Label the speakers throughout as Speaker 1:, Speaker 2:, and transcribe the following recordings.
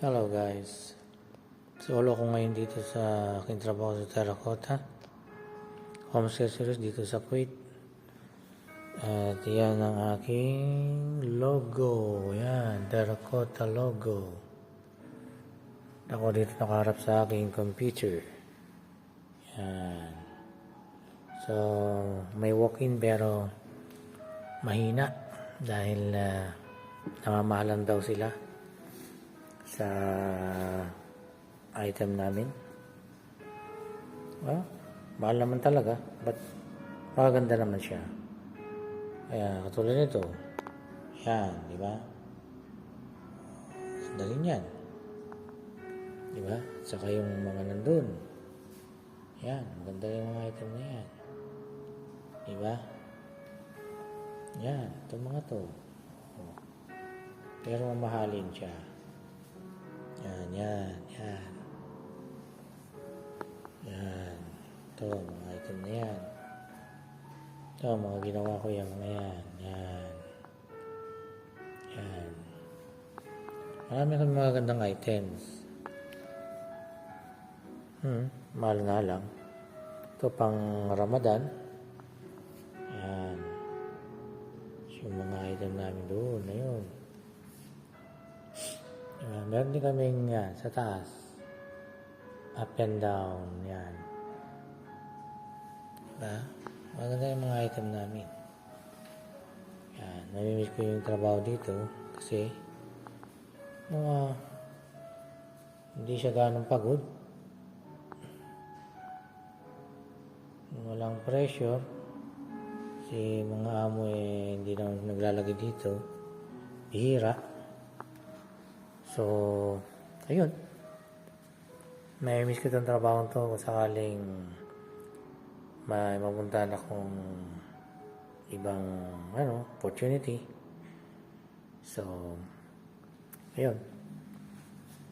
Speaker 1: Hello guys, solo ko ngayon dito sa aking trabaho sa Terracotta Homestay Series dito sa Kuwait. At yan ang aking logo, yan, Terracotta logo. Ako dito nakaharap sa aking computer, yan. So may walk-in pero mahina dahil namamahalan daw sila sa item namin. Well, mahal naman talaga, but maganda naman siya. Kaya katulad nito, yan, di ba? Sandali yan, di ba? Saka yung mga nandun, yan, maganda yung mga item na yan, di ba? Yan, itong mga to, pero mamahalin siya. Yan. Yan. Ito, mga item na yan. Ito, mga ginawa ko yung mga yan. Yan. Marami kami mga gandang items. Mahal nga lang. Ito pang Ramadan. Yan. Yung mga item namin doon na yun. Meron din kaming yan, sa taas. Up and down, yan. Diba? Maganda yung mga item namin. Yan, namimiss ko yung trabaho dito kasi hindi siya ganong pagod. Walang pressure. Kasi mga amo hindi naman naglalagay dito. Bihira. So, ayun. May miss ko itong trabaho to kung sakaling may mapuntahan akong ibang opportunity. So, ayun.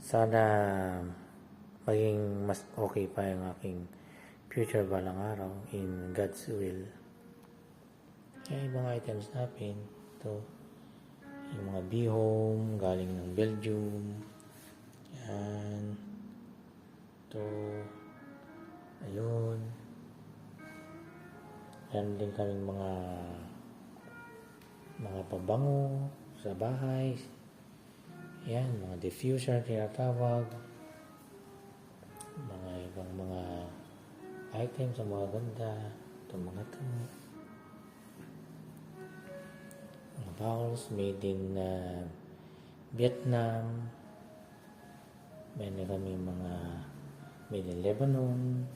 Speaker 1: Sana maging mas okay pa yung aking future balang araw in God's will. Yung ibang items natin, ito. Yung mga B-home galing ng Belgium. Yan. Ito. Ayun. Yan din kaming mga pabango sa bahay. Yan. Mga diffuser tinatawag. Mga ibang mga items sa mga ganda. Ito mga ito. Bowls made in Vietnam. Meron kami mga made in Lebanon.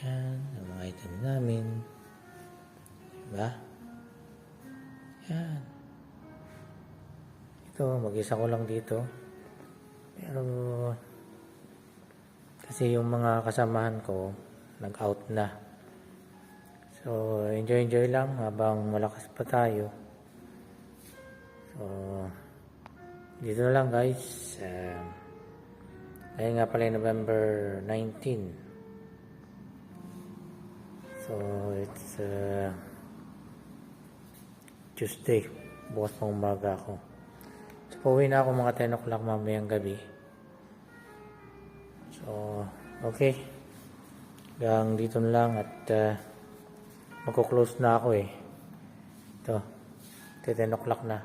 Speaker 1: Yan, ang mga item namin. Diba? Yan. Ito, mag-isa ko lang dito. Pero kasi yung mga kasamahan ko nag-out na. So, enjoy lang habang malakas pa tayo. So, dito na lang guys. Ngayon nga pala November 19. So, it's Tuesday. Bukas pang umaga ako. So, pauwi na ako mga 10 o'clock mamayang gabi. So, okay. Hanggang dito na lang at magko-close na ako eh. Ito. 10 o'clock na.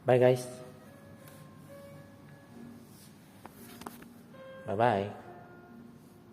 Speaker 1: Bye guys. Bye-bye.